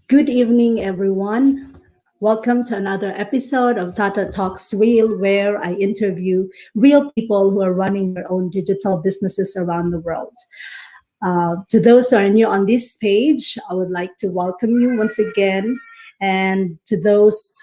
Good evening, everyone. Welcome to another episode of Tata Talks Real, where I interview real people who are running their own digital businesses around the world. To those who are new on this page, I would like to welcome you once again. And to those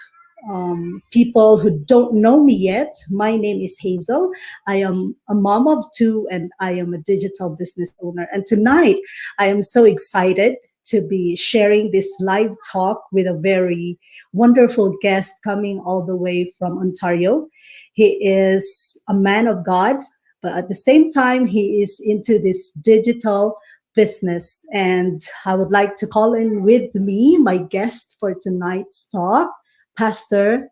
people who don't know me yet, my name is Hazel. I am a mom of two and I am a digital business owner. And tonight, I am so excited to be sharing this live talk with a very wonderful guest coming all the way from Ontario. He is a man of God, but at the same time, he is into this digital business. And I would like to call in with me my guest for tonight's talk, Pastor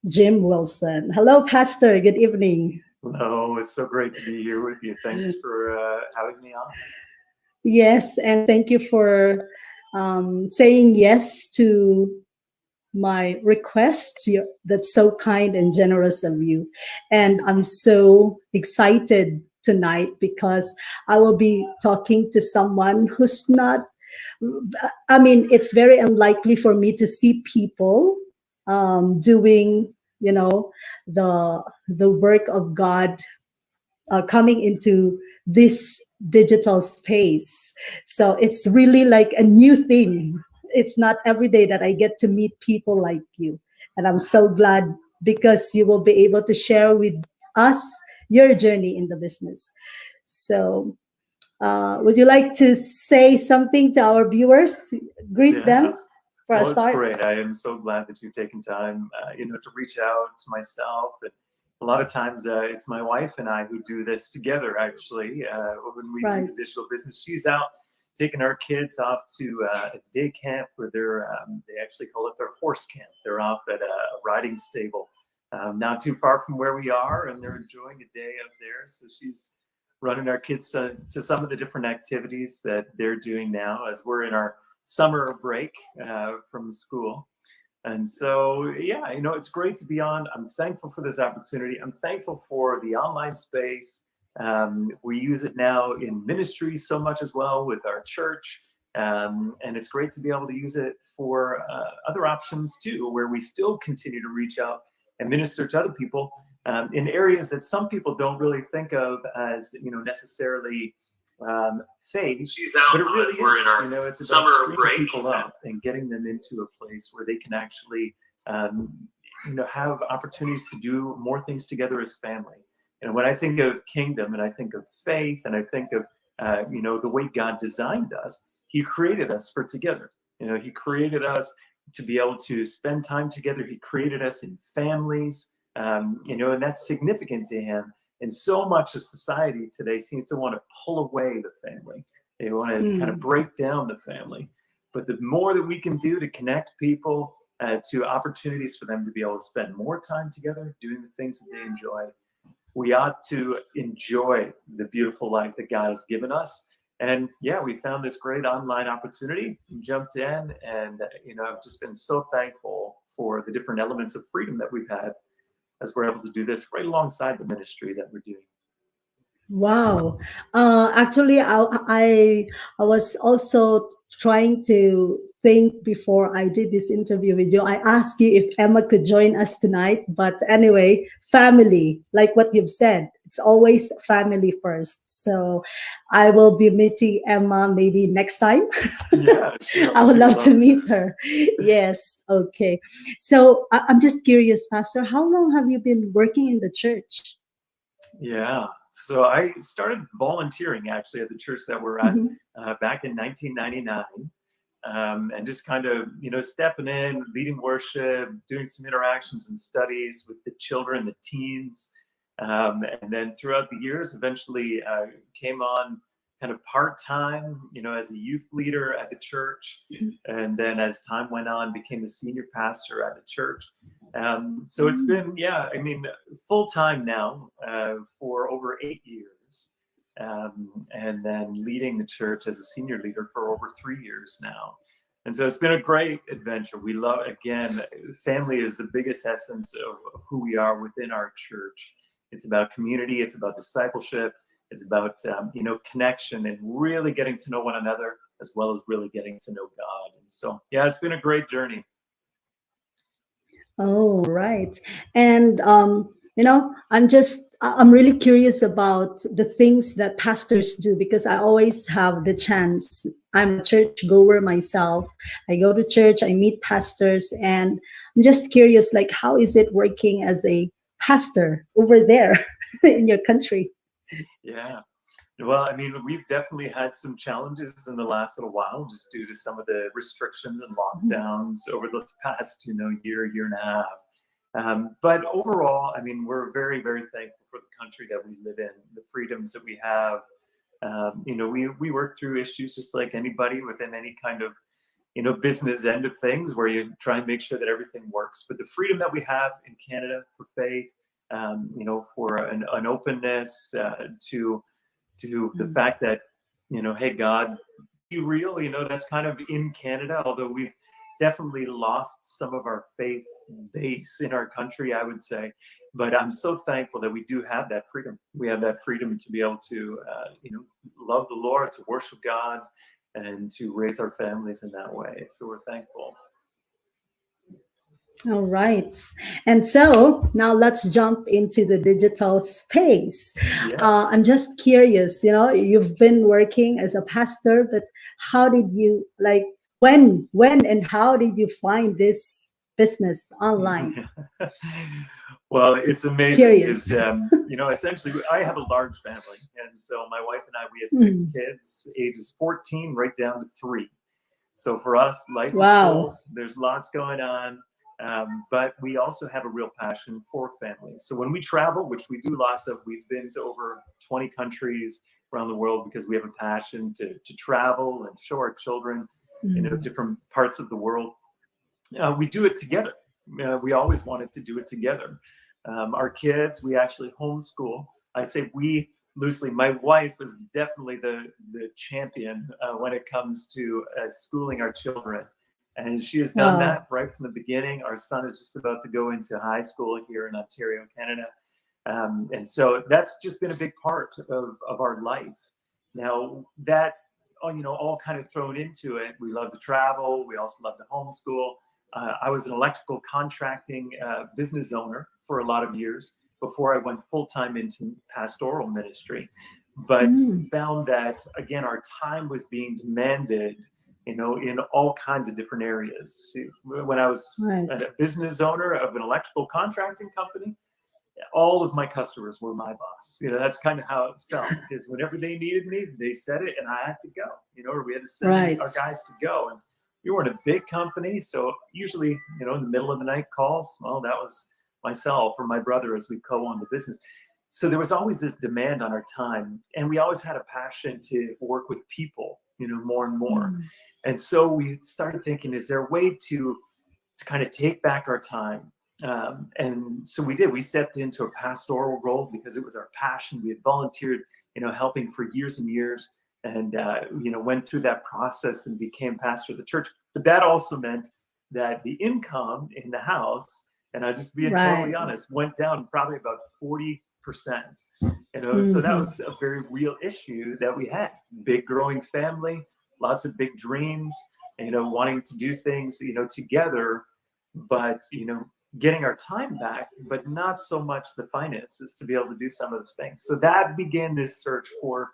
Jim Wilson. Hello, Pastor. Good evening. Hello, it's so great to be here with you. Thanks for having me on. Yes, and thank you for saying yes to my request. That's so kind and generous of you. And I'm so excited tonight because I will be talking to someone who's not, I mean, it's very unlikely for me to see people doing, the work of God coming into this digital space. So it's really like a new thing. It's not every day that I get to meet people like you. And I'm so glad because you will be able to share with us your journey in the business. So, would you like to say something to our viewers? Greet Yeah, them for a well, it's start. great. I am so glad that you've taken time, to reach out to myself. And a lot of times, it's my wife and I who do this together. Actually, when we do Right. the digital business, she's out taking our kids off to a day camp where they actually call it their horse camp. They're off at a riding stable, not too far from where we are, and they're enjoying a day up there. So she's running our kids to some of the different activities that they're doing now as we're in our summer break from school. And so, yeah, it's great to be on. I'm thankful for this opportunity. I'm thankful for the online space. We use it now in ministry so much as well with our church. And it's great to be able to use it for other options too, where we still continue to reach out and minister to other people in areas that some people don't really think of as, necessarily faith. She's out, but it really we're is. in our It's about summer bringing break. people up and getting them into a place where they can actually, have opportunities to do more things together as family. And when I think of kingdom and I think of faith and I think of, the way God designed us, He created us for together. He created us to be able to spend time together. He created us in families, and that's significant to Him. And so much of society today seems to want to pull away the family. They want to kind of break down the family. But the more that we can do to connect people to opportunities for them to be able to spend more time together, doing the things that they enjoy, we ought to enjoy the beautiful life that God has given us. And yeah, we found this great online opportunity, jumped in, and I've just been so thankful for the different elements of freedom that we've had as we're able to do this right alongside the ministry that we're doing. Wow. Actually, I was also trying to think before I did this interview with you. I asked you if Emma could join us tonight, but anyway, family, like what you've said, it's always family first. So I will be meeting Emma maybe next time. Yeah, sure. I would love to meet her. Yes. Okay. So I'm just curious, Pastor, how long have you been working in the church? Yeah. So I started volunteering actually at the church that we're at back in 1999. And just kind of, stepping in, leading worship, doing some interactions and studies with the children, the teens. And then throughout the years, eventually came on kind of part-time, as a youth leader at the church. And then as time went on, became the senior pastor at the church. So it's been, full-time now for over 8 years. And then leading the church as a senior leader for over 3 years now. And so it's been a great adventure. We love, again, family is the biggest essence of who we are within our church. It's about community. It's about discipleship. It's about, connection and really getting to know one another as well as really getting to know God. And so, yeah, it's been a great journey. Oh, right. And I'm really curious about the things that pastors do because I always have the chance. I'm a church goer myself. I go to church, I meet pastors, and I'm just curious, like, how is it working as a pastor over there in your country? Yeah. Well, I mean, we've definitely had some challenges in the last little while just due to some of the restrictions and lockdowns over the past, year and a half. But overall, I mean, we're very, very thankful for the country that we live in, the freedoms that we have. We work through issues just like anybody within any kind of, business end of things where you try and make sure that everything works. But the freedom that we have in Canada for faith, for an openness to the fact that, hey, God, be real, that's kind of in Canada, although we've definitely lost some of our faith base in our country, I would say. But I'm so thankful that we do have that freedom. We have that freedom to be able to, love the Lord, to worship God, and to raise our families in that way. So we're thankful. All right. And so now let's jump into the digital space. I'm Yes. just curious, you've been working as a pastor, but how did you like when and how did you find this business online? Well, it's amazing because, Curious. essentially I have a large family. And so my wife and I, we have six Mm, kids, ages 14 right down to 3. So for us, life is wow. full. There's lots going on. But we also have a real passion for family. So when we travel, which we do lots of, we've been to over 20 countries around the world because we have a passion to travel and show our children, Mm, different parts of the world. We do it together. We always wanted to do it together. Our kids, we actually homeschool. I say we loosely. My wife is definitely the champion when it comes to schooling our children. And she has done wow. that right from the beginning. Our son is just about to go into high school here in Ontario, Canada. And so that's just been a big part of our life. Now that, all kind of thrown into it, we love to travel. We also love to homeschool. I was an electrical contracting business owner for a lot of years before I went full time into pastoral ministry, but Mm, found that again, our time was being demanded, in all kinds of different areas. When I was right. a business owner of an electrical contracting company, all of my customers were my boss. That's kind of how it felt because whenever they needed me, they said it and I had to go, or we had to send Right. our guys to go. And we weren't a big company. So usually, in the middle of the night calls, well, that was myself or my brother as we co-owned the business. So there was always this demand on our time. And we always had a passion to work with people, more and more. Mm, And so we started thinking, is there a way to kind of take back our time? And so we did. We stepped into a pastoral role because it was our passion. We had volunteered, helping for years and years, and went through that process and became pastor of the church. But that also meant that the income in the house, and I'm just being totally right. honest, went down probably about 40%. So that Hmm. was a very real issue that we had. Big growing family, lots of big dreams, wanting to do things, together, but getting our time back, but not so much the finances to be able to do some of the things. So that began this search for,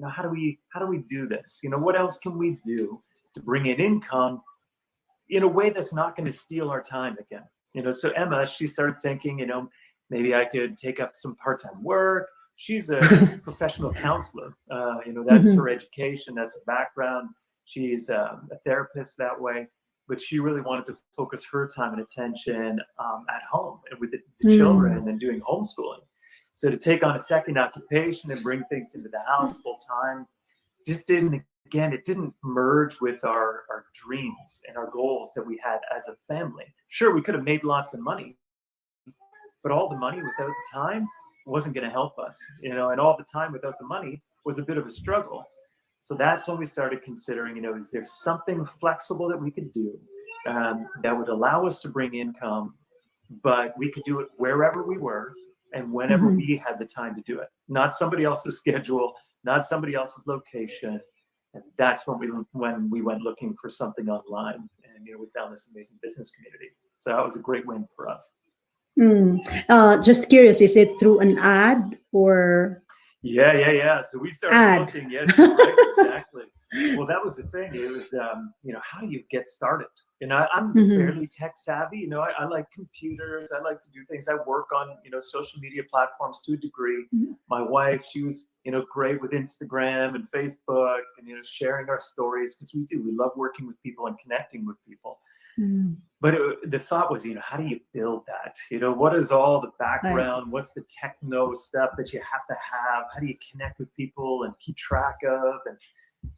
how do we do this? What else can we do to bring in income in a way that's not going to steal our time again? So Emma, she started thinking, maybe I could take up some part-time work. She's a professional counselor. That's her Mhm. education, that's her background. She's a therapist that way, but she really wanted to focus her time and attention at home and with the Mm, children and doing homeschooling. So to take on a second occupation and bring things into the house full time just didn't, again, it didn't merge with our dreams and our goals that we had as a family. Sure, we could have made lots of money, but all the money without the time wasn't going to help us, and all the time without the money was a bit of a struggle. So that's when we started considering, is there something flexible that we could do that would allow us to bring income, but we could do it wherever we were and whenever mhm. we had the time to do it, not somebody else's schedule, not somebody else's location. And that's when we went looking for something online, and we found this amazing business community. So that was a great win for us. Just curious, is it through an ad or Yeah. So we started ad? looking. Yes, you're right. Exactly. Well, that was the thing. It was, how do you get started? I'm Mhm. fairly tech savvy. I like computers. I like to do things. I work on, social media platforms to a degree. My wife, she was, great with Instagram and Facebook and, sharing our stories, because we do. We love working with people and connecting with people. Mm. But the thought was, how do you build that? What is all the Right. background? What's the techno stuff that you have to have? How do you connect with people and keep track of? And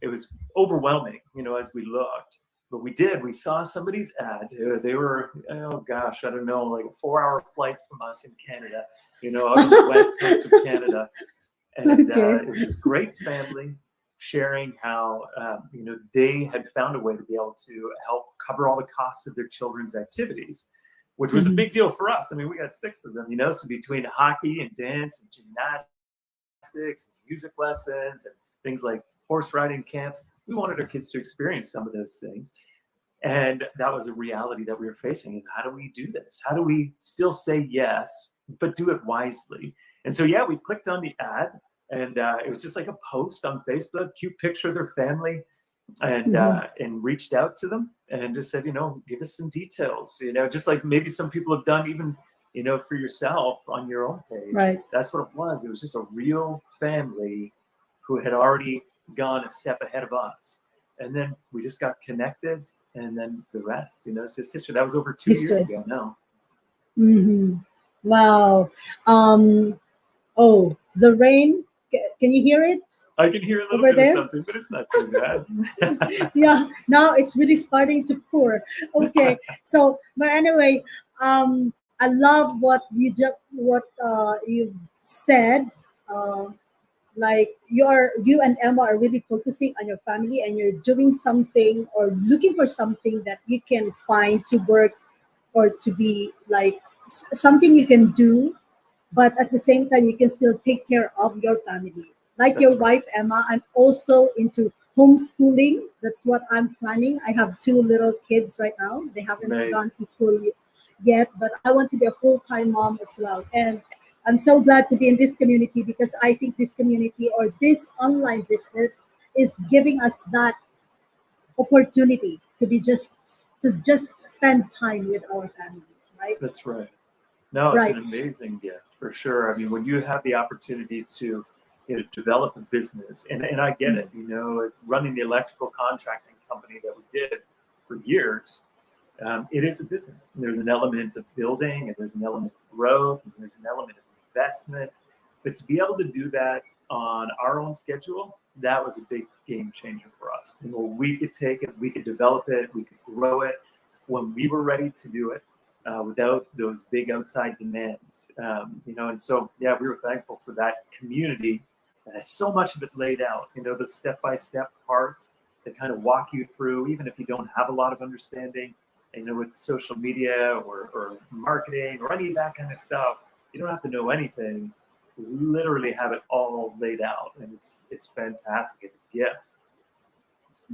it was overwhelming, as we looked. But we did. We saw somebody's ad. They were, oh gosh, I don't know, like a 4-hour flight from us in Canada, out on the west coast of Canada. And Okay. it was this great family sharing how they had found a way to be able to help cover all the costs of their children's activities, which was a Mhm. big deal for us. I mean, we got 6 of them, so between hockey and dance and gymnastics and music lessons and things like horse riding camps, we wanted our kids to experience some of those things. And that was a reality that we were facing, is how do we do this? How do we still say yes, but do it wisely? And so, yeah, we clicked on the ad, and it was just like a post on Facebook, cute picture of their family, Mhm. and reached out to them and just said, give us some details, just like maybe some people have done, even, for yourself on your own page. Right. That's what it was. It was just a real family who had already gone a step ahead of us. And then we just got connected, and then the rest, it's just history. That was over 2 years History. ago now. Hmm. Wow. Oh, the rain. Can you hear it I can hear a little over bit of there? something, but it's not too bad. Yeah. Now it's really starting to pour. Okay. So, but anyway, I love what you said. Uh, like you and Emma are really focusing on your family, and you're doing something or looking for something that you can find to work or to be like something you can do, but at the same time you can still take care of your family, like your That's right. wife Emma. I'm also into homeschooling. That's what I'm planning. I have 2 little kids right now. They haven't Amazing. gone to school yet, but I want to be a full-time mom as well. And I'm so glad to be in this community, because I think this community or this online business is giving us that opportunity to just spend time with our family, right? That's right. No, it's an Right. amazing gift for sure. I mean, when you have the opportunity to develop a business, and I get it, running the electrical contracting company that we did for years, it is a business. There's an element of building, and there's an element of growth, and there's an element of investment. But to be able to do that on our own schedule, that was a big game changer for us. We could take it, we could develop it, we could grow it when we were ready to do it, without those big outside demands. And so, yeah, we were thankful for that community that has so much of it laid out, the step-by-step parts that kind of walk you through, even if you don't have a lot of understanding, with social media or marketing or any of that kind of stuff. You don't have to know anything. We literally have it all laid out, and it's fantastic. It's a gift.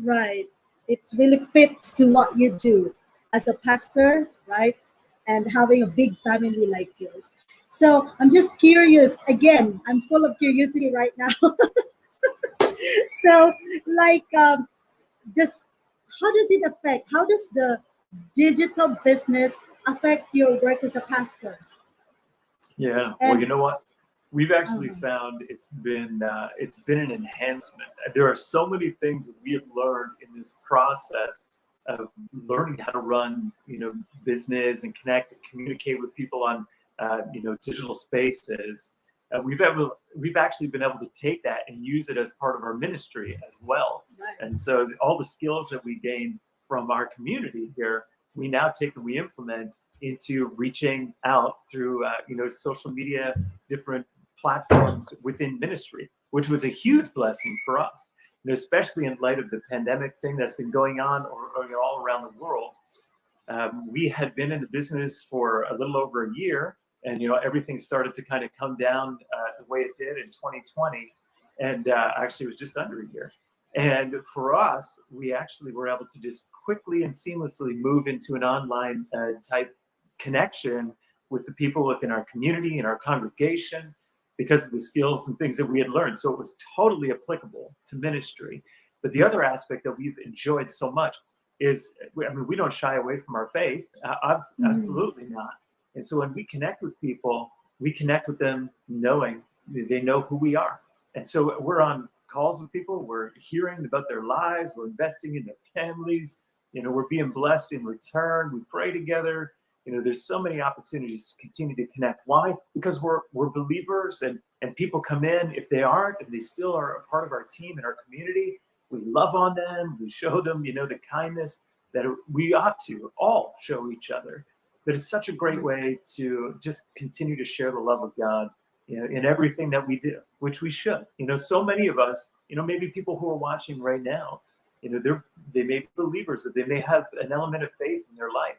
Right. It's really fits to what you do as a pastor, right? And having a big family like yours. So I'm just curious. Again, I'm full of curiosity right now. So, like, just how does it affect? How does the digital business affect your work as a pastor? Yeah. Well, And you know what? We've actually uh, found it's been an enhancement. There are so many things that we have learned in this process of learning how to run, business and connect and communicate with people on, digital spaces. We've actually been able to take that and use it as part of our ministry as well. right, And so all the skills that we gained from our community here, we now take and we implement into reaching out through, social media, different platforms within ministry, which was a huge blessing for us, especially in light of the pandemic thing that's been going on or all around the world. We had been in the business for a little over a year, and everything started to kind of come down the way it did in 2020, and actually it was just under a year. And for us, we actually were able to just quickly and seamlessly move into an online type connection with the people within our community and our congregation because of the skills and things that we had learned. So it was totally applicable to ministry. But the other aspect that we've enjoyed so much is, I mean, we don't shy away from our faith. Absolutely not. And so when we connect with people, we connect with them knowing they know who we are. And so we're on calls with people, we're hearing about their lives, we're investing in their families, we're being blessed in return, we pray together. There's so many opportunities to continue to connect. Why? Because we're believers, and people come in. If they aren't, and they still are a part of our team and our community, we love on them, we show them, the kindness that we ought to all show each other. But it's such a great way to just continue to share the love of God, in everything that we do, which we should. So many of us, maybe people who are watching right now, they may be believers, that they may have an element of faith in their life,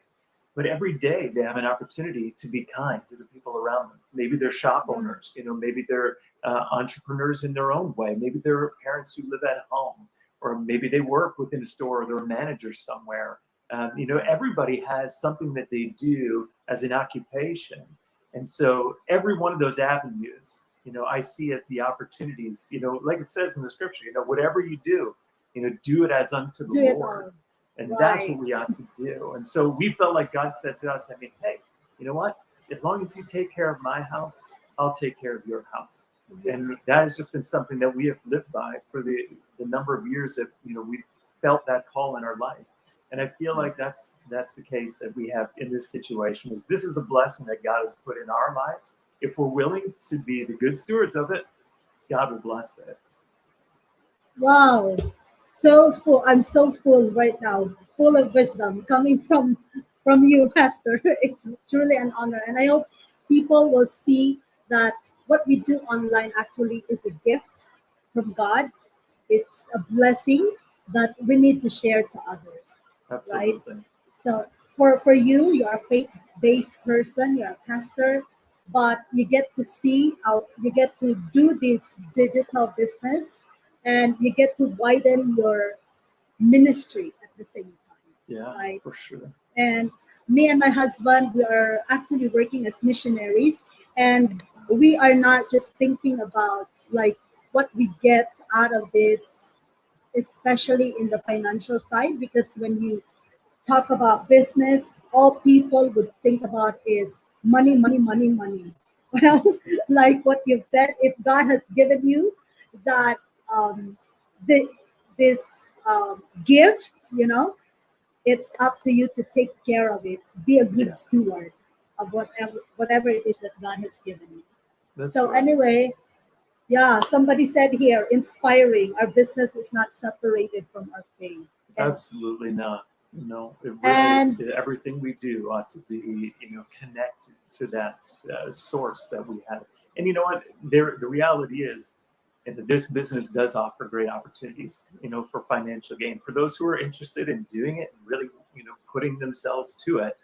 but every day they have an opportunity to be kind to the people around them. Maybe they're shop owners, maybe they're entrepreneurs in their own way. Maybe they're parents who live at home, or maybe they work within a store, or they're a manager somewhere. Everybody has something that they do as an occupation. And so every one of those avenues, I see as the opportunities, like it says in the scripture, whatever you do, do it as unto the Lord. And that's what we ought to do. And so we felt like God said to us, hey, you know what? As long as you take care of my house, I'll take care of your house. And that has just been something that we have lived by for the number of years that, we've felt that call in our life. And I feel like that's the case that we have in this situation. Is this is a blessing that God has put in our lives. If we're willing to be the good stewards of it, God will bless it. Wow, so full. I'm so full right now, full of wisdom coming from you, Pastor. It's truly an honor, and I hope people will see that what we do online actually is a gift from God. It's a blessing that we need to share to others. Absolutely. Right? So for you, you're a faith-based person, you're a pastor, but you get to see how you get to do this digital business, and you get to widen your ministry at the same time. Yeah, right? for sure. And me and my husband, we are actually working as missionaries, and we are not just thinking about like what we get out of this, especially in the financial side, because when you talk about business, all people would think about is money, money, money, money. Well, like what you've said, if God has given you that the, this gift, it's up to you to take care of it. Be a good steward of whatever it is that God has given you. That's So right. anyway, yeah, somebody said here, inspiring. Our business is not separated from our faith. Absolutely not. No, it really And everything we do ought to be, connected to that source that we have. And you know what? The reality is, and that this business does offer great opportunities, for financial gain. For those who are interested in doing it and really, putting themselves to it,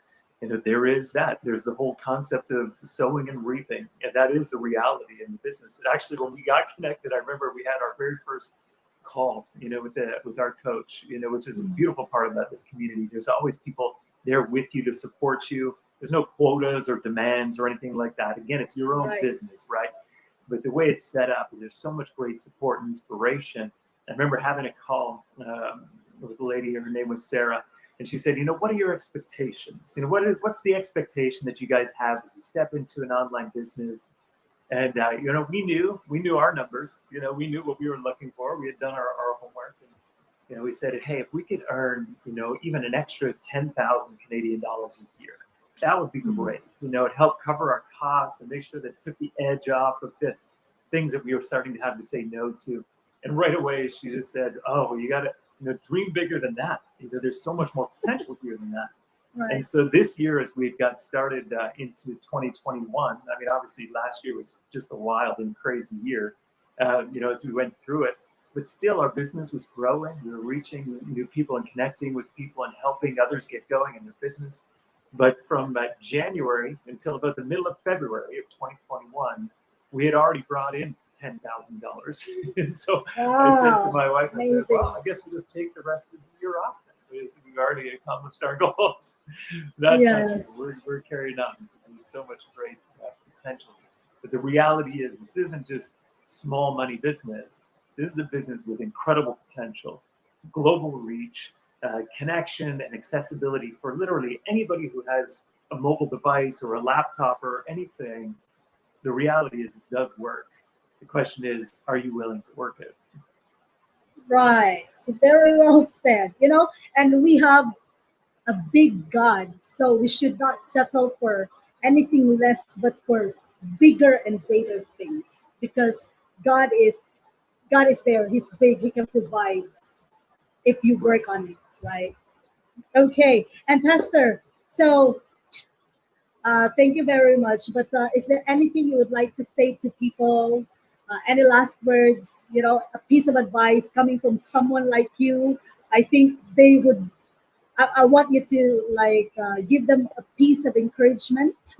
there is that. There's the whole concept of sowing and reaping, and that is the reality in the business. And actually, when we got connected, I remember we had our very first call, with our coach, which is a beautiful part about this community. There's always people there with you to support you. There's no quotas or demands or anything like that. Again, it's your own business, right? But the way it's set up, there's so much great support and inspiration. I remember having a call with a lady, her name was Sarah, and she said, what are your expectations? What's the expectation that you guys have as you step into an online business? And we knew our numbers. We knew what we were looking for. We had done our homework, and we said, hey, if we could earn even an extra 10,000 Canadian dollars a year, that would be great. It helped cover our costs and make sure that it took the edge off of the things that we were starting to have to say no to. And right away, she just said, oh, you got to dream bigger than that. There's so much more potential here than that. right. And so this year, as we've got started into 2021, I mean, obviously last year was just a wild and crazy year, as we went through it. But still, our business was growing. We were reaching new people and connecting with people and helping others get going in their business. But from January until about the middle of February of 2021, we had already brought in $10,000. And so I said to Wow. my wife, I said, Amazing. well, I guess we'll just take the rest of the year off then. Because we've already accomplished our goals. That's not true. Yes. We're carrying on because there's so much great potential. But the reality is, this isn't just small money business. This is a business with incredible potential, global reach, connection, and accessibility for literally anybody who has a mobile device or a laptop or anything. The reality is, this does work. The question is, are you willing to work it? Right. So very well said. And we have a big God, so we should not settle for anything less, but for bigger and greater things. Because God is there. He's big. He can provide if you Right. work on it. Right. Okay. And Pastor, so thank you very much. But is there anything you would like to say to people? Any last words? A piece of advice coming from someone like you. I think they would. I want you to give them a piece of encouragement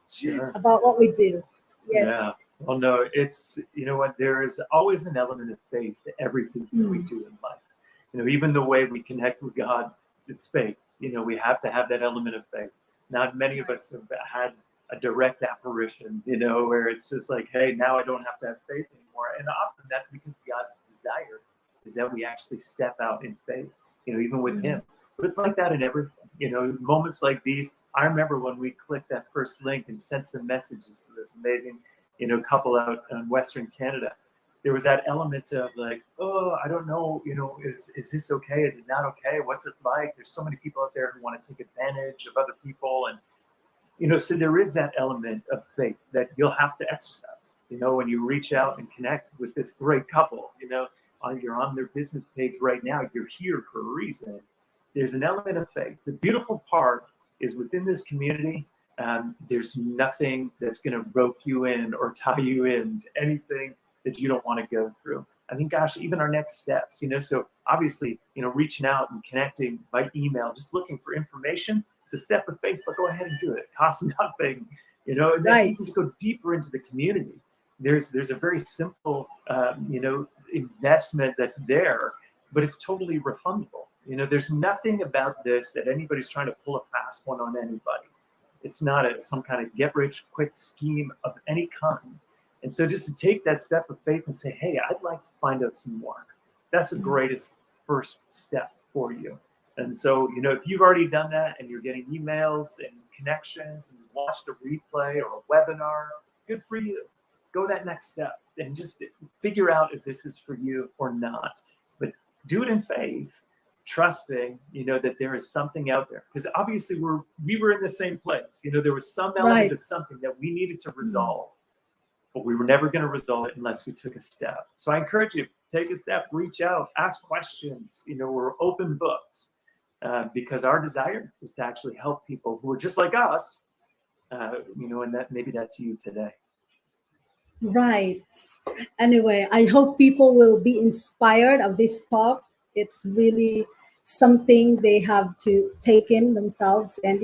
Sure. about what we do. Yes. Yeah. Well, no, it's, you know what, there is always an element of faith to everything that we Mm. do in life. Even the way we connect with God, it's faith. We have to have that element of faith. Not many of us have had a direct apparition, where it's just like, hey, now I don't have to have faith anymore. And often that's because God's desire is that we actually step out in faith, even with Mm. Him. But it's like that in everything. Moments like these. I remember when we clicked that first link and sent some messages to this amazing, couple out in Western Canada. There was that element of like, oh, I don't know, is this okay? Is it not okay? What's it like? There's so many people out there who want to take advantage of other people. And, so there is that element of faith that you'll have to exercise, when you reach out and connect with this great couple, you're on their business page right now, you're here for a reason. There's an element of faith. The beautiful part is within this community, there's nothing that's going to rope you in or tie you in to anything that you don't want to go through. I think, gosh, even our next steps, so obviously, reaching out and connecting by email, just looking for information, it's a step of faith, but go ahead and do it. It costs nothing, and then you Right. can just go deeper into the community. There's a very simple, investment that's there, but it's totally refundable. There's nothing about this that anybody's trying to pull a fast one on anybody. It's not some kind of get rich quick scheme of any kind. And so just to take that step of faith and say, hey, I'd like to find out some more. That's the greatest first step for you. And so, if you've already done that and you're getting emails and connections and you watched a replay or a webinar, good for you. Go that next step and just figure out if this is for you or not. But do it in faith, trusting, that there is something out there. Because obviously we were in the same place. There was some element Right. of something that we needed to Mm. resolve, but we were never going to resolve it unless we took a step. So I encourage you, take a step, reach out, ask questions. We're open books, because our desire is to actually help people who are just like us, and that maybe that's you today. Right. Anyway, I hope people will be inspired of this talk. It's really something they have to take in themselves. And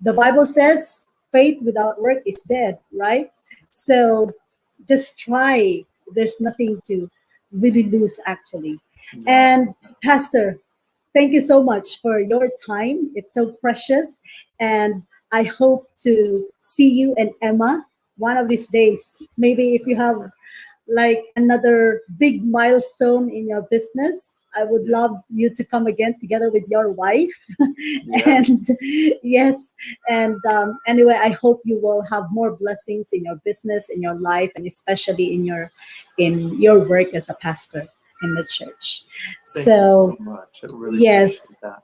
the Bible says faith without work is dead, right? So just try. There's nothing to really lose, actually. Yeah. And Pastor, thank you so much for your time. It's so precious. And I hope to see you and Emma one of these days. Maybe if you have another big milestone in your business, I would love you to come again together with your wife. And Yes. yes, and anyway, I hope you will have more blessings in your business, in your life, and especially in your work as a pastor in the church. Thank you So so much. I really yes. appreciate that.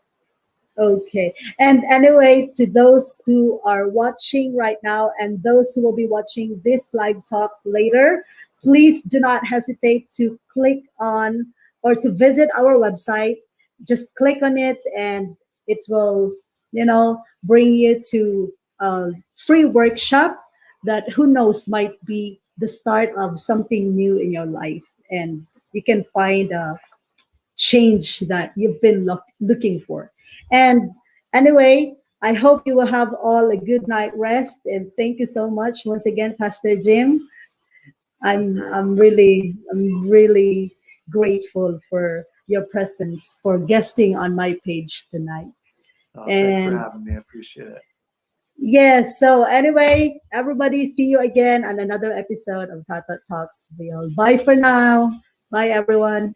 Okay. And anyway, to those who are watching right now and those who will be watching this live talk later, please do not hesitate to click on or to visit our website. Just click on it and it will, bring you to a free workshop that who knows might be the start of something new in your life. And you can find a change that you've been looking for. And anyway, I hope you will have all a good night rest. And thank you so much once again, Pastor Jim. I'm really grateful for your presence, for guesting on my page tonight. Thanks for And having me. I appreciate it. yes, so anyway, everybody, see you again on another episode of Tata Talks Real. Bye for now. Bye, everyone.